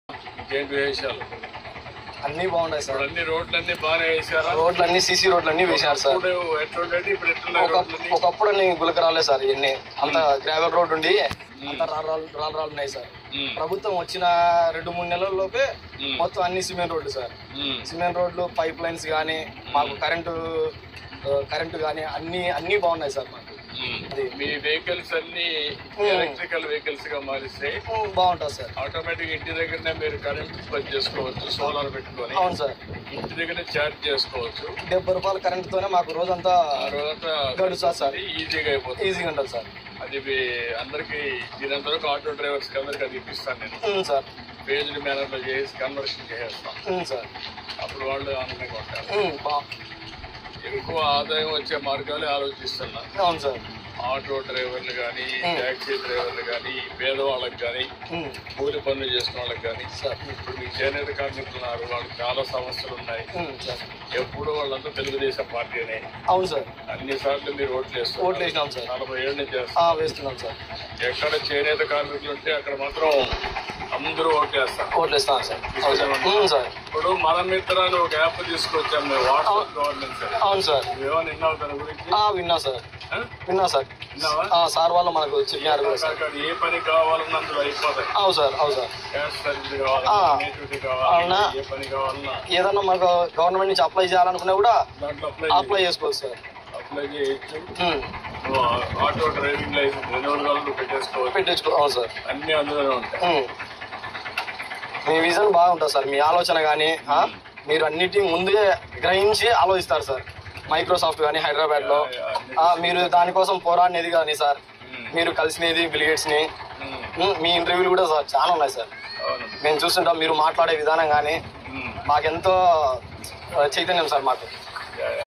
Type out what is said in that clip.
ఇంకేంటి విశేషాలు? అన్నీ బాగున్నాయి సార్. అన్ని రోడ్లన్నీ బాగానే వేసారా? రోడ్లన్నీ సీసీ రోడ్లన్నీ వేశారు సార్. ఎట్లుండేది ఇప్పుడు ఎట్లున్నాయి రోడ్లన్నీ? ఒకప్పుడు అన్ని గులకరాలే సార్. ఇవన్నీ అంత గ్రావెల్ రోడ్ ఉండి అంత రాళ్ళు ఉన్నాయి సార్. ప్రభుత్వం వచ్చిన 2-3 నెలల్లోపే మొత్తం అన్ని సిమెంట్ రోడ్లు సార్. సిమెంట్ రోడ్లు, పైప్ లైన్స్ కానీ, మాకు కరెంటు కానీ అన్ని బాగున్నాయి సార్. మాకు మీ వెహికల్స్ అన్ని ఎలక్ట్రికల్ వెహికల్స్ గా మారిస్తే బాగుంటుంది సార్. ఆటోమేటిక్ ఇంటి దగ్గరనే మీరు కరెంట్ పని చేసుకోవచ్చు, సోలార్ పెట్టుకొని. అవును సార్. ఇంటి దగ్గర ఛార్జ్ చేసుకోవచ్చు. 70 రూపాయల కరెంట్ తోనే మాకు రోజంతా గడుస్తుంది సార్. ఈజీగా అయిపోతుంది. ఈజీగా ఉంటుంది సార్. అది అందరికి దీనంత వరకు ఆటో డ్రైవర్స్ అందరికి అది ఇప్పిస్తాను నేను సార్. పేజ్డ్ మేనర్ లో చేసి కన్వర్షన్ చేసేస్తాను సార్. అప్పుడు వాళ్ళు ఆనందంగా ఉంటారు. ఎక్కువ ఆదాయం వచ్చే మార్గాలే ఆలోచిస్తున్నా. అవును సార్. ఆటో డ్రైవర్లు కానీ, ట్యాక్సీ డ్రైవర్లు కానీ, పేదవాళ్ళకి కానీ, కూలి పనులు చేసిన వాళ్ళకి కానీ. ఇప్పుడు మీ చేనేత కార్మికులు ఉన్నారు, వాళ్ళకి చాలా సమస్యలు ఉన్నాయి. ఎప్పుడు వాళ్ళంతా తెలుగుదేశం పార్టీనే. అవును సార్. అన్ని సార్లు మీరు ఓట్లు వేసినాం సార్. 40 ఏళ్ళ నుంచి వేస్తున్నాం సార్. ఎక్కడ చేనేత కార్మికులు ఉంటే అక్కడ మాత్రం అందరూ ఓట్లేస్తాం సార్. ఇప్పుడు మన మిత్రాలు ఒక యాప్ తీసుకొచ్చాం మేము, వాట్సాప్ గవర్నమెంట్ సార్. అవును సార్. ఏమైనా విన్నావు దాని గురించి? విన్నా సార్. సార్ వాళ్ళు మనకు చెప్పారు. ఏ పని కావాలన్నా అందులో అయిపోతాయి. అవును సార్. క్యాష్ సర్వీస్ కావాలన్నా, ఏ పని కావాలన్నా, ఏదన్నా మనకు గవర్నమెంట్ నుంచి అప్లై చేయాలనుకున్నా కూడా దాంట్లో అప్లై చేసుకోవచ్చు సార్. అప్లై చేయొచ్చు. ఆటో డ్రైవింగ్ లైసెన్స్ రెన్యూవల్ పెట్టేసుకోవచ్చు. అవును సార్. అన్ని అందులోనే ఉంటాయి. మీ విజన్ బాగుంటుంది సార్. మీ ఆలోచన కానీ మీరు అన్నిటి ముందే గ్రహించి ఆలోచిస్తారు సార్. మైక్రోసాఫ్ట్ కానీ హైదరాబాద్లో మీరు దానికోసం పోరాడినది కానీ సార్. మీరు కలిసినది బిల్గేట్స్ని. మీ ఇంటర్వ్యూలు కూడా సార్ చాలా ఉన్నాయి సార్. మేము చూస్తుంటాం. మీరు మాట్లాడే విధానం కానీ మాకెంతో చైతన్యం సార్ మాకు.